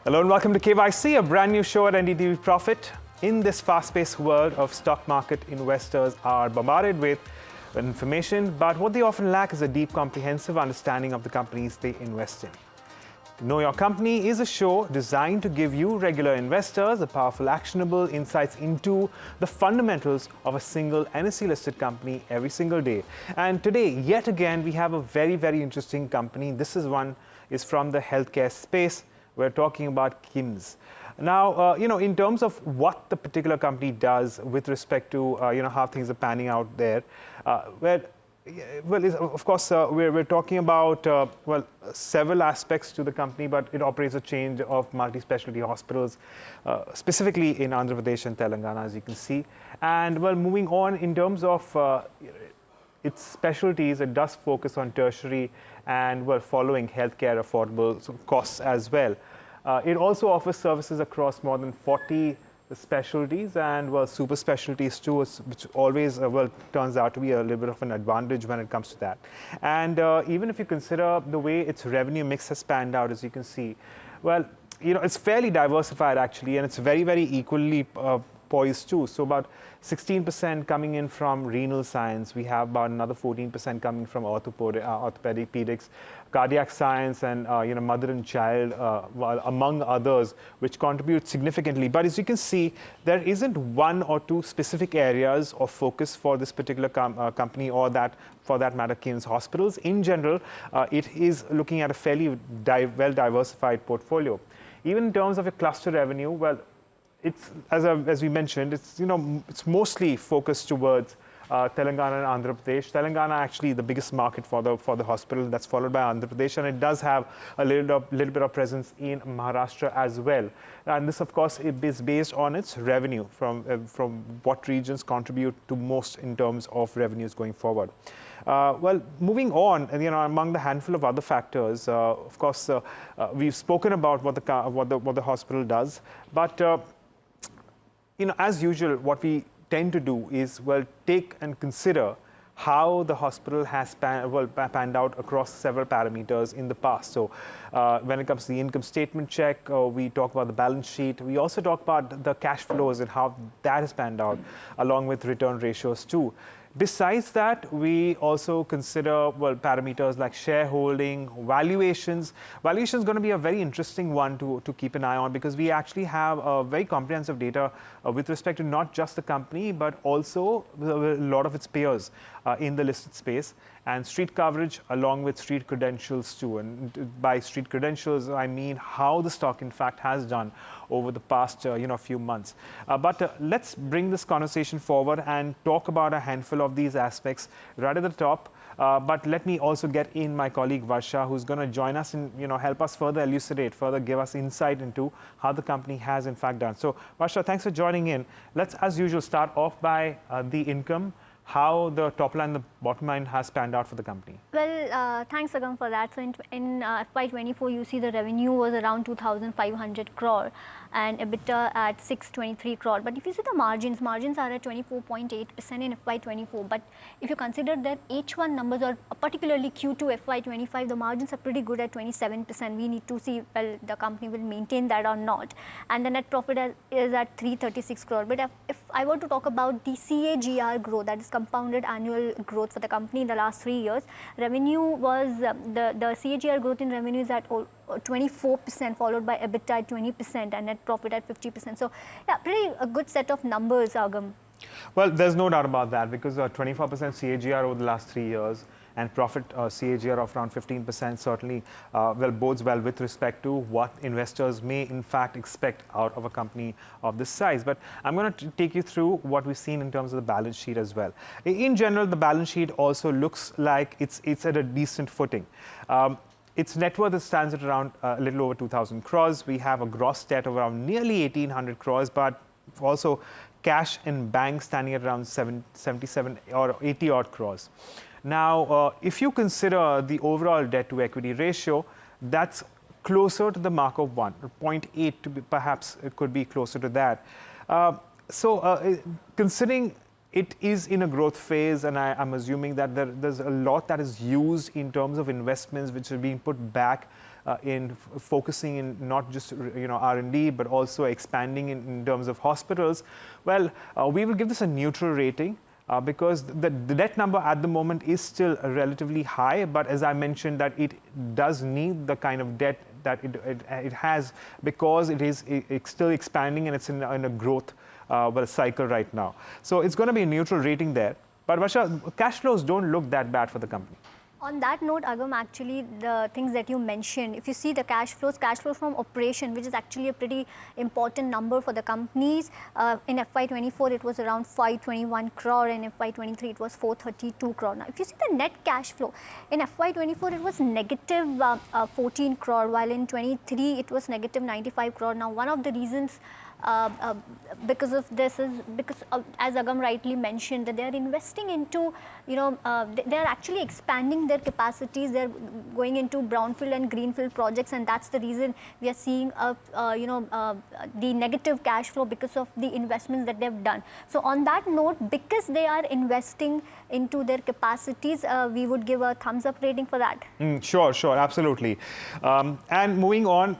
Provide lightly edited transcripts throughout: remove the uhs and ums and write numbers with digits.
Hello and welcome to KYC, a brand new show at NDTV Profit. In this fast-paced world of stock market, investors are bombarded with information, but what they often lack is a deep, comprehensive understanding of the companies they invest in. Know Your Company is a show designed to give you, regular investors, the powerful, actionable insights into the fundamentals of a single NSE-listed company every single day. And today, yet again, we have a very, very interesting company. This is from the healthcare space. We're talking about KIMS. Now, in terms of what the particular company does with respect to, how things are panning out there, of course, we're talking about, several aspects to the company, but it operates a chain of multi-specialty hospitals, specifically in Andhra Pradesh and Telangana, as you can see. And, moving on in terms of its specialties, it does focus on tertiary and, following healthcare affordable costs as well. It also offers services across more than 40 specialties and super specialties too, which always turns out to be a little bit of an advantage when it comes to that. And even if you consider the way its revenue mix has panned out, as you can see, it's fairly diversified actually, and it's very, very equally poised too. So about 16% coming in from renal science. We have about another 14% coming from orthopedics, cardiac science, and mother and child, among others, which contribute significantly. But as you can see, there isn't one or two specific areas of focus for this particular company, or that, for that matter, KIMS Hospitals. In general, it is looking at a fairly well-diversified portfolio. Even in terms of a cluster revenue, it's, as we mentioned, it's mostly focused towards Telangana and Andhra Pradesh. Telangana actually the biggest market for the hospital. That's followed by Andhra Pradesh, and it does have a little bit of presence in Maharashtra as well. And this, of course, is based on its revenue from what regions contribute to most in terms of revenues going forward. Moving on, among the handful of other factors, of course, we've spoken about what the hospital does, but as usual, what we tend to do is, take and consider how the hospital has panned out across several parameters in the past. So when it comes to the income statement check, we talk about the balance sheet. We also talk about the cash flows and how that has panned out, along with return ratios too. Besides that, we also consider, parameters like shareholding, valuations. Valuation is going to be a very interesting one to keep an eye on, because we actually have a very comprehensive data with respect to not just the company, but also a lot of its peers in the listed space, and street coverage along with street credentials too. And by street credentials, I mean how the stock, in fact, has done over the past few months. But let's bring this conversation forward and talk about a handful of these aspects right at the top. But let me also get in my colleague Varsha, who's going to join us and help us further elucidate, further give us insight into how the company has in fact done. So Varsha, thanks for joining in. Let's, as usual, start off by the income, how the top line and the bottom line has panned out for the company. Thanks Agam for that. So in FY24, you see the revenue was around 2,500 crore and EBITDA at 623 crore. But if you see the margins are at 24.8% in FY24. But if you consider that H1 numbers, or particularly Q2 FY25, the margins are pretty good at 27%. We need to see, the company will maintain that or not. And the net profit is at 336 crore. But if I were to talk about the CAGR growth, that is compounded annual growth for the company in the last 3 years, revenue was, the CAGR growth in revenue is at 24%, followed by EBITDA at 20% and net profit at 50%. So yeah, pretty a good set of numbers, Agam. Well, there's no doubt about that, because 24% CAGR over the last 3 years and profit CAGR of around 15% certainly bodes well with respect to what investors may in fact expect out of a company of this size. But I'm going to take you through what we've seen in terms of the balance sheet as well. In general, the balance sheet also looks like it's at a decent footing. Its net worth stands at around a little over 2,000 crores. We have a gross debt of around nearly 1,800 crores, but also cash in bank standing at around 77 or 80 odd crores. Now, if you consider the overall debt to equity ratio, that's closer to the mark of 1, or 0.8 to be, perhaps it could be closer to that. Considering it is in a growth phase, and I'm assuming that there's a lot that is used in terms of investments which are being put back in focusing in not just R&D, but also expanding in terms of hospitals, well, we will give this a neutral rating. Because the debt number at the moment is still relatively high, but as I mentioned, that it does need the kind of debt that it has, because it's still expanding and it's in a growth cycle right now. So it's going to be a neutral rating there. But Varsha, cash flows don't look that bad for the company. On that note, Agam, actually, the things that you mentioned, if you see the cash flows from operation, which is actually a pretty important number for the companies, in FY24, it was around 521 crore, and FY23, it was 432 crore. Now, if you see the net cash flow, in FY24, it was negative 14 crore, while in 23, it was negative 95 crore. Now, one of the reasons because of this is because as Agam rightly mentioned, that they are investing into, they are actually expanding their capacities. They are going into brownfield and greenfield projects, and that's the reason we are seeing the negative cash flow because of the investments that they have done. So on that note, because they are investing into their capacities, we would give a thumbs up rating for that. Sure, absolutely. And moving on,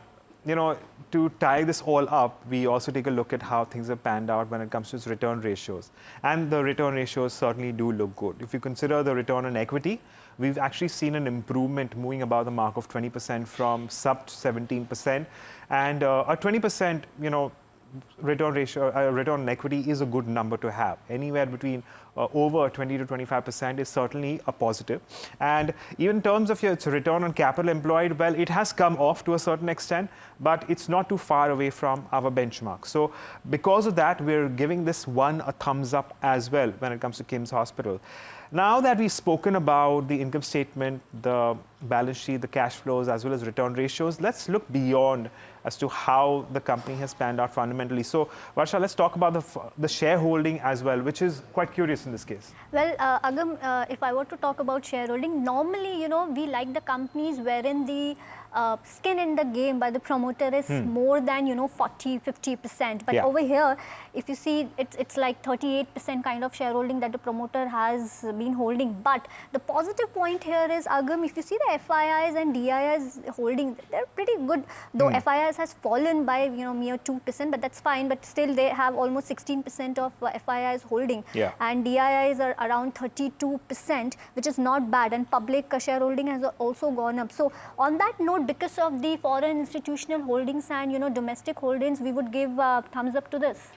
to tie this all up, we also take a look at how things have panned out when it comes to its return ratios. And the return ratios certainly do look good. If you consider the return on equity, we've actually seen an improvement moving above the mark of 20% from sub 17%. And a 20%, return ratio, return on equity is a good number to have. Anywhere between over 20 to 25% is certainly a positive. And even in terms of its return on capital employed, well, it has come off to a certain extent, but it's not too far away from our benchmark. So because of that, we're giving this one a thumbs up as well when it comes to KIMS Hospital. Now that we've spoken about the income statement, the balance sheet, the cash flows, as well as return ratios, let's look beyond as to how the company has panned out fundamentally. So, Varsha, let's talk about the shareholding as well, which is quite curious in this case. Well, Agam, if I were to talk about shareholding, normally, we like the companies wherein the skin in the game by the promoter is more than 40-50%, but over here if you see it's like 38% kind of shareholding that the promoter has been holding. But the positive point here is, Agam, if you see the FIIs and DIIs holding, they're pretty good, though FIIs has fallen by mere 2%, but that's fine, but still they have almost 16% of FIIs holding, and DIIs are around 32%, which is not bad, and public shareholding has also gone up. So on that note, because of the foreign institutional holdings and domestic holdings, we would give thumbs up to this.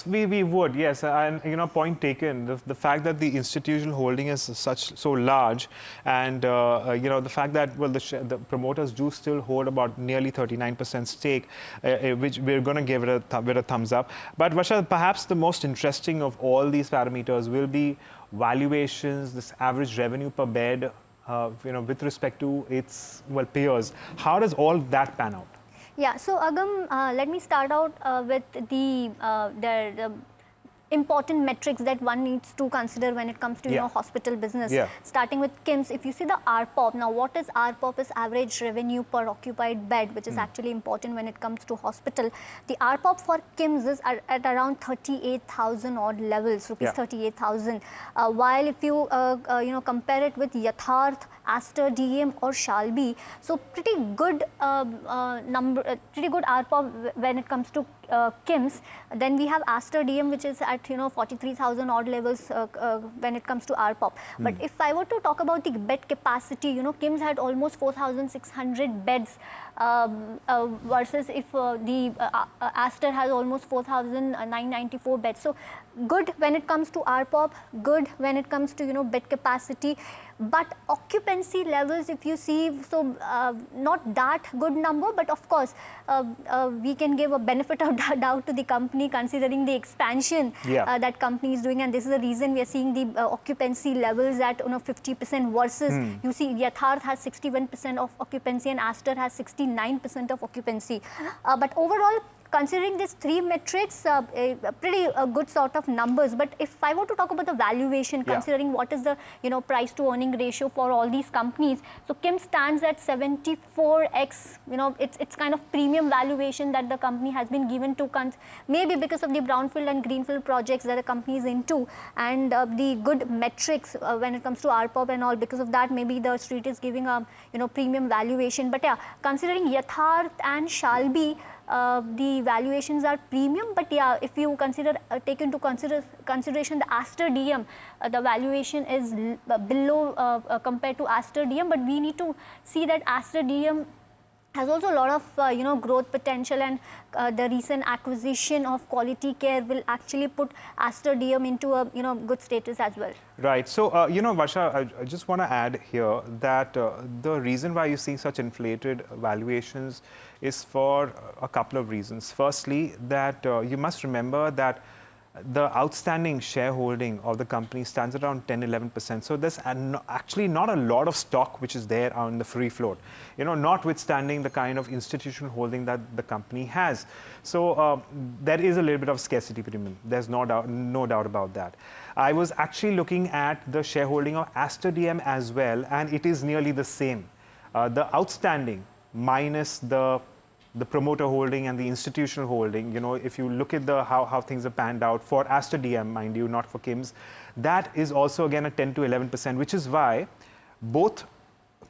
We would, yes, and point taken. The fact that the institutional holding is so large, and the fact that the promoters do still hold about nearly 39% stake, which we're going to give it a thumbs up. But Varsha, perhaps the most interesting of all these parameters will be valuations, this average revenue per bed, with respect to its peers. How does all that pan out? Yeah, so Agam, let me start out with the important metrics that one needs to consider when it comes to hospital business. Starting with KIMS, if you see the ARPOB, now what is ARPOB? Is average revenue per occupied bed, which is actually important when it comes to hospital. The ARPOB for KIMS is at around 38,000 odd levels, rupees 38,000. While if you compare it with Yatharth, Aster DM or Shalby, so pretty good pretty good ARPOB when it comes to KIMS. Then we have Aster DM, which is at 43,000 odd levels when it comes to ARPOB. But if I were to talk about the bed capacity, KIMS had almost 4,600 beds versus if the Aster has almost 4,994 beds. So good when it comes to ARPOB, good when it comes to bed capacity. But occupancy levels, if you see, so not that good number, but of course we can give a benefit of doubt to the company considering the expansion that company is doing, and this is the reason we are seeing the occupancy levels at 50% versus you see Yatharth has 61% of occupancy and Aster has 69% of occupancy. But overall, considering these three metrics, pretty good sort of numbers. But if I were to talk about the valuation, considering what is the price to earning ratio for all these companies, so KIMS stands at 74x. It's kind of premium valuation that the company has been given to, maybe because of the brownfield and greenfield projects that the company is into, and the good metrics when it comes to ARPOB and all. Because of that, maybe the street is giving a premium valuation. But yeah, considering Yatharth and Shalby, the valuations are premium. But yeah, if you take into consideration the Aster DM, the valuation is below compared to Aster DM. But we need to see that Aster DM has also a lot of growth potential, and the recent acquisition of Quality Care will actually put Aster DM into a good status as well. Right. So Varsha, I just want to add here that the reason why you're seeing such inflated valuations is for a couple of reasons. Firstly, that you must remember that the outstanding shareholding of the company stands around 10–11%. So there's actually not a lot of stock which is there on the free float, notwithstanding the kind of institutional holding that the company has. So there is a little bit of scarcity premium. There's no doubt about that. I was actually looking at the shareholding of Aster DM as well, and it is nearly the same. The outstanding minus the promoter holding and the institutional holding, if you look at how things have panned out for Aster DM, mind you, not for KIMS, that is also again a 10–11%, which is why both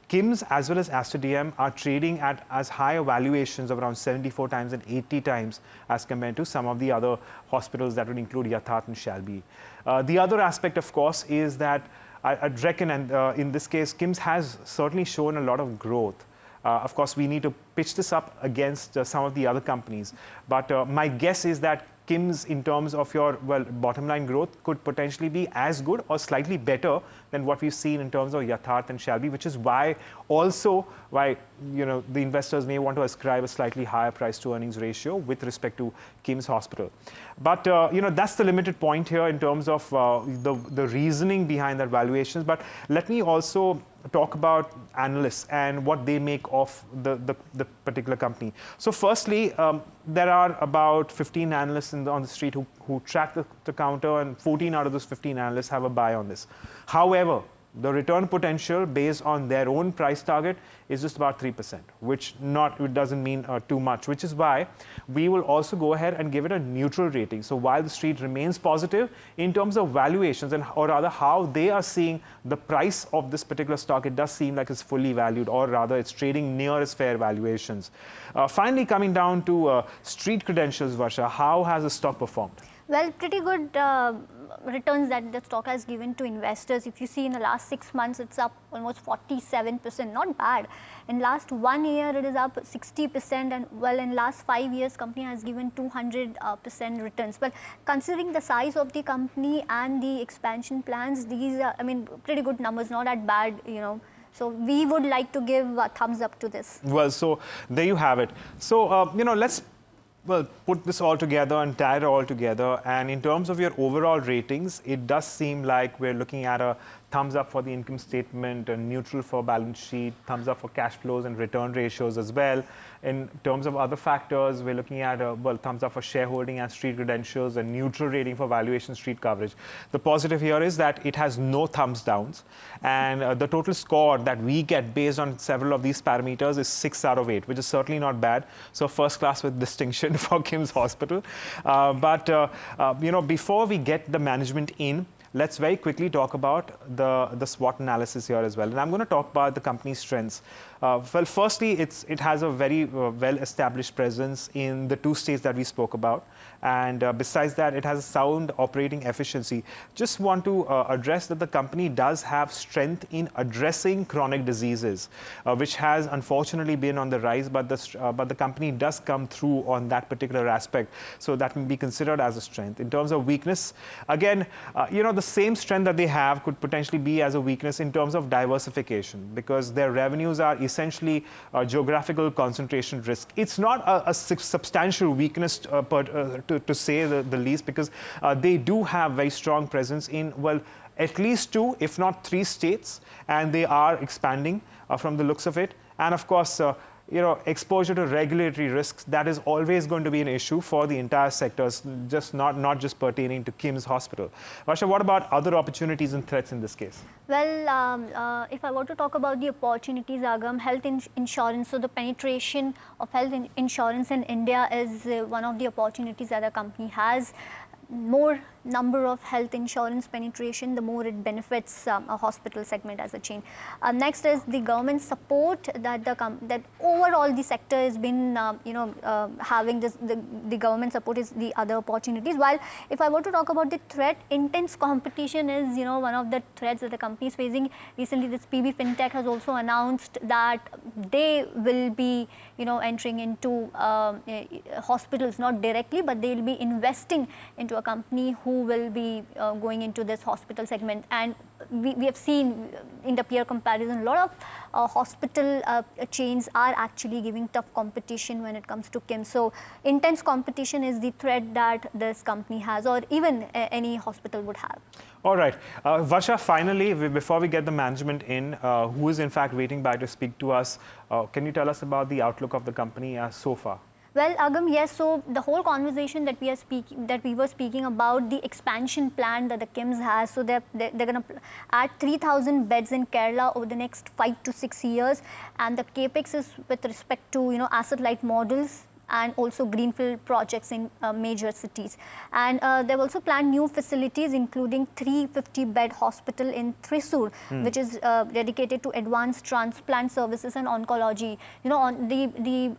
KIMS as well as Aster DM are trading at as high valuations of around 74 times and 80 times as compared to some of the other hospitals that would include Yatharth and Shalby. The other aspect, of course, is that I'd reckon, and in this case, KIMS has certainly shown a lot of growth. Of course, we need to pitch this up against some of the other companies. But my guess is that KIMS, in terms of your bottom line growth, could potentially be as good or slightly better than what we've seen in terms of Yatharth and Shalby, which is why the investors may want to ascribe a slightly higher price to earnings ratio with respect to KIMS Hospital. But that's the limited point here in terms of the reasoning behind that valuations. But let me also talk about analysts and what they make of the particular company. So firstly, there are about 15 analysts on the street who track the counter, and 14 out of those 15 analysts have a buy on this. However, the return potential based on their own price target is just about 3%, which it doesn't mean too much, which is why we will also go ahead and give it a neutral rating. So while the street remains positive in terms of valuations, or rather how they are seeing the price of this particular stock, it does seem like it's fully valued, or rather it's trading near its fair valuations. Finally, coming down to street credentials, Varsha, how has the stock performed? Well, pretty good returns that the stock has given to investors. If you see in the last 6 months, it's up almost 47%, not bad. In last 1 year, it is up 60%, and in last 5 years, company has given 200% returns. Well, considering the size of the company and the expansion plans, these are, pretty good numbers, not that bad, So we would like to give a thumbs up to this. Well, so there you have it. So, let's put this all together and tie it all together. And in terms of your overall ratings, it does seem like we're looking at a thumbs up for the income statement, a neutral for balance sheet, thumbs up for cash flows and return ratios as well. In terms of other factors, we're looking at a thumbs up for shareholding and street credentials, a neutral rating for valuation, street coverage. The positive here is that it has no thumbs downs, and the total score that we get based on several of these parameters is 6 out of 8, which is certainly not bad. So first class with distinction for KIMS Hospital. Before we get the management in, let's very quickly talk about the SWOT analysis here as well. And I'm going to talk about the company's strengths. Firstly, it has a very well-established presence in the 2 states that we spoke about. And besides that, it has a sound operating efficiency. Just want to address that the company does have strength in addressing chronic diseases, which has unfortunately been on the rise, but the company does come through on that particular aspect. So that can be considered as a strength. In terms of weakness, again, the same strength that they have could potentially be as a weakness in terms of diversification, because their revenues are essentially geographical concentration risk. It's not a substantial weakness to say the least, because they do have very strong presence in, at least 2, if not 3 states, and they are expanding from the looks of it. And of course, exposure to regulatory risks, that is always going to be an issue for the entire sectors, just not just pertaining to KIMS Hospital. Varsha, what about other opportunities and threats in this case? Well, if I were to talk about the opportunities, Agam, health insurance, so the penetration of health insurance in India is one of the opportunities that the company has. More number of health insurance penetration, the more it benefits a hospital segment as a chain. Next is the government support that that overall the sector has been having this, the government support is the other opportunities. While if I were to talk about the threat, intense competition is one of the threats that the company is facing. Recently this PB Fintech has also announced that they will be entering into hospitals, not directly, but they will be investing into a company who will be going into this hospital segment. And we have seen in the peer comparison, a lot of hospital chains are actually giving tough competition when it comes to KIMS. So intense competition is the threat that this company has, or even any hospital would have. All right. Varsha, finally, before we get the management in, who is in fact waiting by to speak to us, can you tell us about the outlook of the company so far? Well, Agam, yes. So the whole conversation that we were speaking about, the expansion plan that the KIMS has. So they're going to add 3,000 beds in Kerala over the next 5 to 6 years, and the capex is with respect to asset-light models and also greenfield projects in major cities. And they've also planned new facilities, including 350-bed hospital in Thrissur, which is dedicated to advanced transplant services and oncology. On the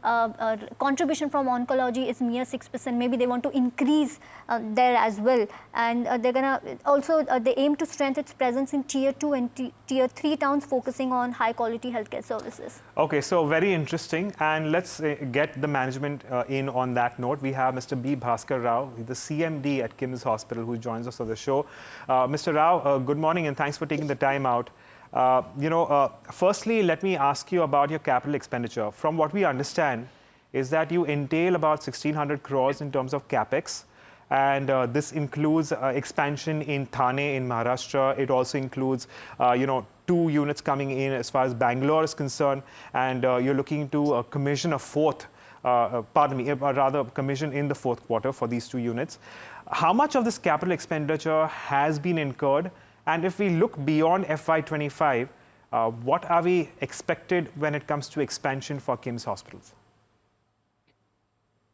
contribution from oncology is mere 6%. Maybe they want to increase there as well. And they're gonna also they aim to strengthen its presence in tier 2 and tier 3 towns, focusing on high quality healthcare services. Okay, so very interesting. And let's get the management in on that note. We have Mr. B. Bhaskar Rao, the CMD at KIMS Hospital, who joins us on the show. Mr. Rao, good morning and thanks for taking the time out. Firstly, let me ask you about your capital expenditure. From what we understand is that you entail about 1,600 crores in terms of capex. And this includes expansion in Thane in Maharashtra. It also includes, 2 units coming in as far as Bangalore is concerned. And you're looking to commission a fourth, rather commission in the fourth quarter for these 2 units. How much of this capital expenditure has been incurred? And if we look beyond FY25, what are we expected when it comes to expansion for KIMS hospitals?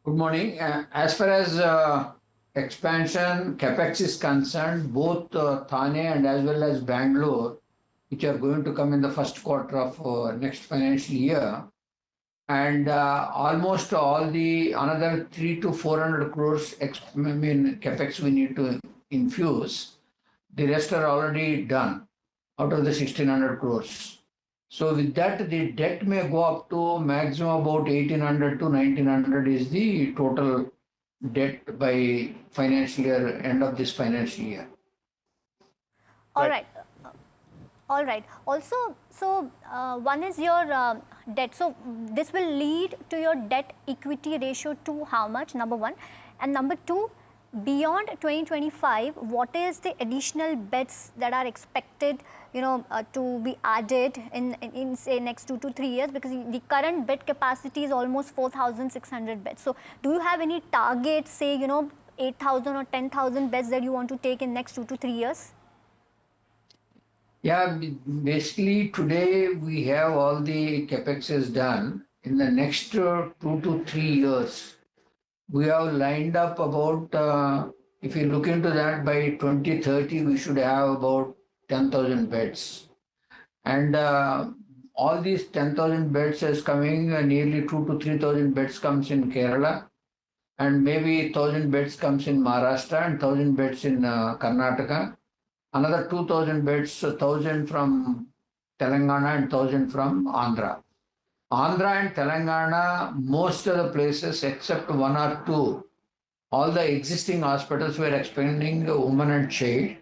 Good morning. As far as expansion capex is concerned, both Thane and as well as Bangalore, which are going to come in the first quarter of next financial year, and almost all the another 300 to 400 crores capex we need to infuse. The rest are already done out of the 1,600 crores. So with that, the debt may go up to maximum about 1,800 to 1,900 is the total debt by financial year, end of this financial year. All right. All right. Also, so one is your debt. So this will lead to your debt equity ratio to how much? Number one. And number two, beyond 2025, what is the additional beds that are expected, to be added in say next 2 to 3 years? Because the current bed capacity is almost 4,600 beds. So do you have any targets, say 8,000 or 10,000 beds that you want to take in next 2 to 3 years? Yeah, basically today we have all the capexes done. In the next 2 to 3 years, we have lined up about, if you look into that, by 2030, we should have about 10,000 beds. And all these 10,000 beds is coming, nearly 2 to 3,000 beds comes in Kerala, and maybe 1,000 beds comes in Maharashtra and 1,000 beds in Karnataka. Another 2,000 beds, 1,000 from Telangana and 1,000 from Andhra. Andhra and Telangana, most of the places except 1 or 2, all the existing hospitals were expanding women and child.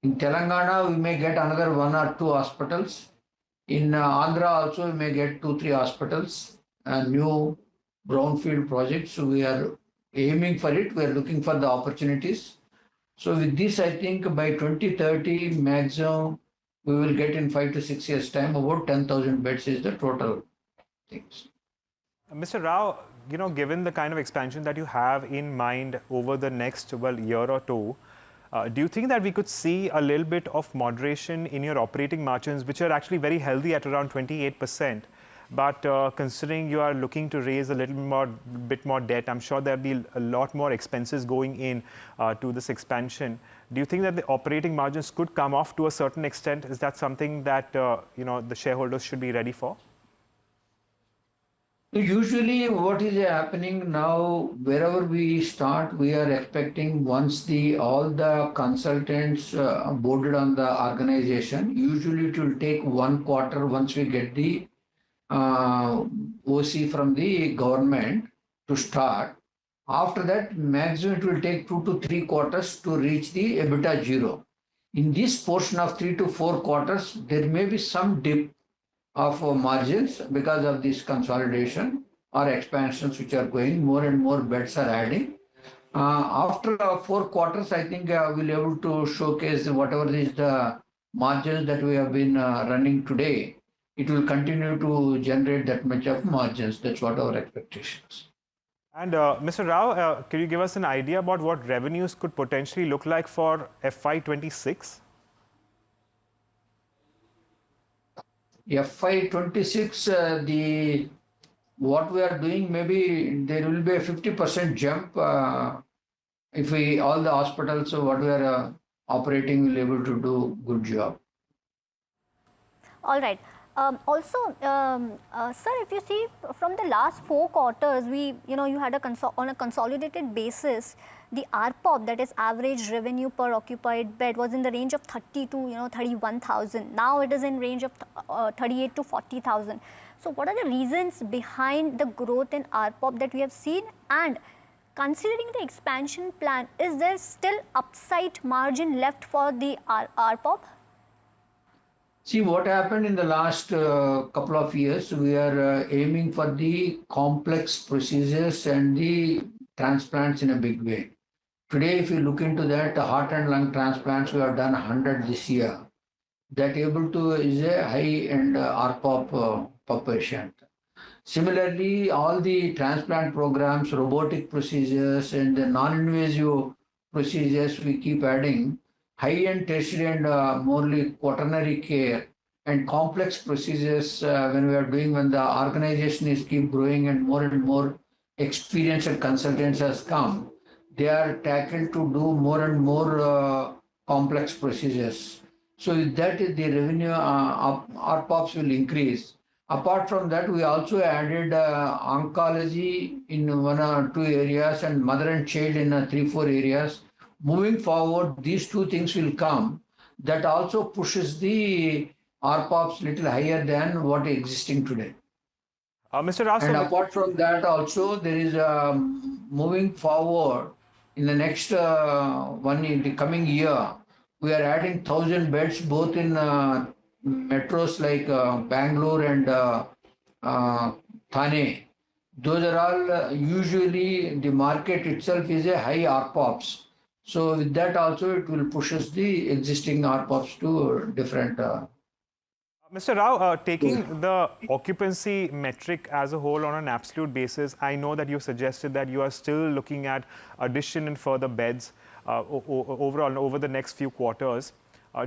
In Telangana, we may get another 1 or 2 hospitals. In Andhra also, we may get 2, 3 hospitals, new brownfield projects. So we are aiming for it. We are looking for the opportunities. So with this, I think by 2030, maximum, we will get in 5 to 6 years time, about 10,000 beds is the total things. Mr. Rao, given the kind of expansion that you have in mind over the next, year or two, do you think that we could see a little bit of moderation in your operating margins, which are actually very healthy at around 28%? But considering you are looking to raise a bit more debt, I'm sure there'll be a lot more expenses going in to this expansion. Do you think that the operating margins could come off to a certain extent? Is that something that the shareholders should be ready for? Usually, what is happening now, wherever we start, we are expecting once all the consultants boarded on the organization. Usually, it will take 1 quarter once we get the OC from the government to start. After that, maximum it will take 2 to 3 quarters to reach the EBITDA zero. In this portion of 3 to 4 quarters, there may be some dip of margins because of this consolidation or expansions which are going, more and more beds are adding. After 4 quarters, I think we'll be able to showcase whatever is the margins that we have been running today. It will continue to generate that much of margins. That's what our expectations. And Mr. Rao, can you give us an idea about what revenues could potentially look like for FY26? FY26, the what we are doing, maybe there will be a 50% jump if we all the hospitals what we are operating will able to do good job. All right. Sir, if you see from the last 4 quarters, you had on a consolidated basis, the ARPOB, that is average revenue per occupied bed, was in the range of 30 to 31,000. Now it is in range of 38 to 40,000. So what are the reasons behind the growth in ARPOB that we have seen? And considering the expansion plan, is there still upside margin left for the ARPOB? See what happened in the last couple of years. We are aiming for the complex procedures and the transplants in a big way. Today, if you look into that, heart and lung transplants, we have done 100 this year. That able to is a high-end ARPOB per patient. Similarly, all the transplant programs, robotic procedures, and the non-invasive procedures we keep adding. High-end tertiary and morely quaternary care and complex procedures when we are doing, when the organization is keep growing and more experience and consultants has come, they are tackled to do more and more complex procedures. So with that, the revenue ARPOBs will increase. Apart from that, we also added oncology in 1 or 2 areas and mother and child in 3-4 areas. Moving forward, these 2 things will come. That also pushes the ARPOBs little higher than what is existing today. Mr. Rao, and apart from that, also there is moving forward in the next the coming year, we are adding 1,000 beds both in metros like Bangalore and Thane. Those are all usually the market itself is a high ARPOBs. So with that also it will pushes the existing ARPOBs to different. Mr. Rao, taking the occupancy metric as a whole on an absolute basis, I know that you suggested that you are still looking at addition and further beds overall over the next few quarters.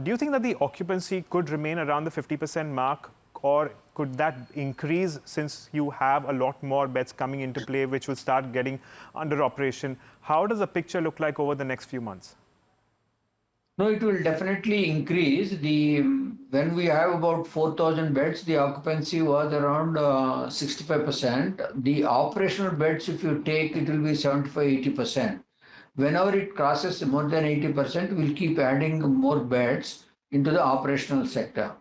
Do you think that the occupancy could remain around the 50% mark, or could that increase since you have a lot more beds coming into play which will start getting under operation? How does the picture look like over the next few months? No, it will definitely increase. When we have about 4,000 beds, the occupancy was around 65%. The operational beds, if you take, it will be 75-80%. Whenever it crosses more than 80%, we'll keep adding more beds into the operational sector.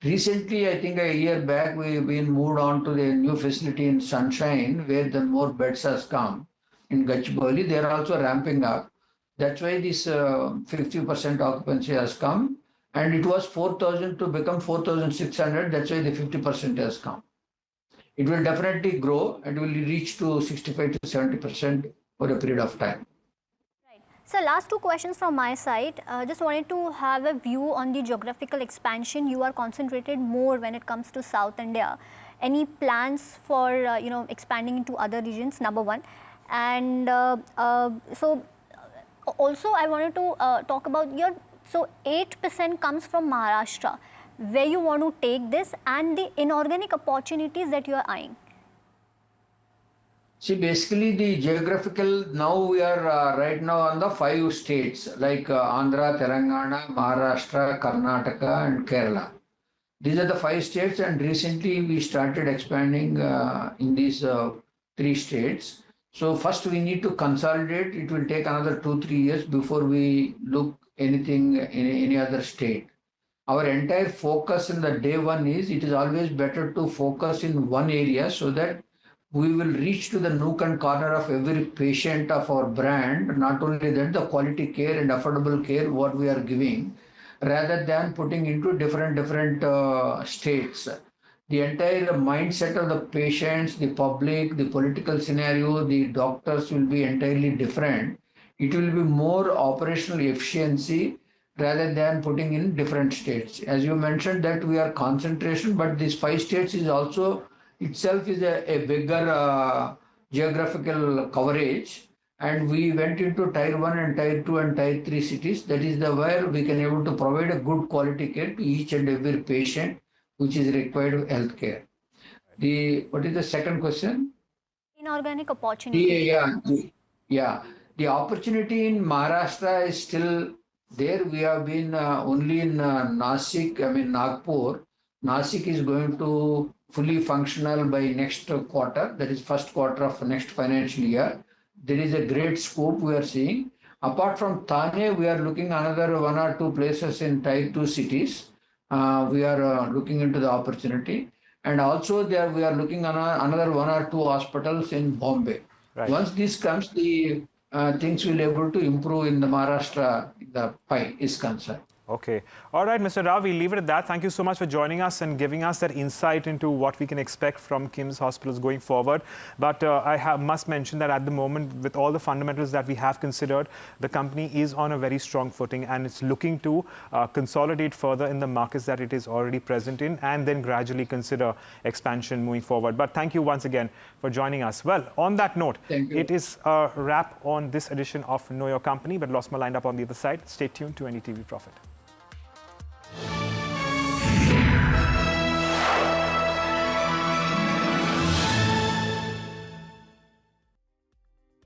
Recently, I think a year back, we've been moved on to the new facility in Sunshine, where the more beds has come in Gachibowli. They are also ramping up. That's why this 50% occupancy has come, and it was 4,000 to become 4,600. That's why the 50% has come. It will definitely grow and will reach to 65 to 70% for a period of time. So last two questions from my side. Just wanted to have a view on the geographical expansion. You are concentrated more when it comes to South India. Any plans for expanding into other regions? Number one, and also I wanted to talk about your 8% comes from Maharashtra. Where you want to take this and the inorganic opportunities that you are eyeing? See, basically the geographical, now we are right now on the 5 states like Andhra, Telangana, Maharashtra, Karnataka and Kerala. These are the 5 states, and recently we started expanding in these 3 states. So first we need to consolidate. It will take another 2-3 years before we look anything in any other state. Our entire focus in the day one is, it is always better to focus in one area so that we will reach to the nook and corner of every patient of our brand. Not only that, the quality care and affordable care what we are giving, rather than putting into different states. The entire mindset of the patients, the public, the political scenario, the doctors will be entirely different. It will be more operational efficiency rather than putting in different states. As you mentioned that we are concentration, but these 5 states is also itself is a bigger geographical coverage, and we went into tier 1 and tier 2 and tier 3 cities. That is the where we can able to provide a good quality care to each and every patient which is required health care. What is the second question? Inorganic The, opportunities. yeah, the opportunity in Maharashtra is still there. We have been only in Nasik, I mean Nagpur. Nasik is going to fully functional by next quarter, that is first quarter of next financial year. There is a great scope we are seeing. Apart from Thane, we are looking another 1 or 2 places in tier 2 cities. We are looking into the opportunity. And also there we are looking on another 1 or 2 hospitals in Bombay. Right. Once this comes, the things will able to improve in the Maharashtra, the pie is concerned. Okay. All right, Mr. Rao, we'll leave it at that. Thank you so much for joining us and giving us that insight into what we can expect from KIMS hospitals going forward. But must mention that at the moment, with all the fundamentals that we have considered, the company is on a very strong footing and it's looking to consolidate further in the markets that it is already present in and then gradually consider expansion moving forward. But thank you once again for joining us. Well, on that note, it is a wrap on this edition of Know Your Company, but lots more lined up on the other side. Stay tuned to NDTV Profit.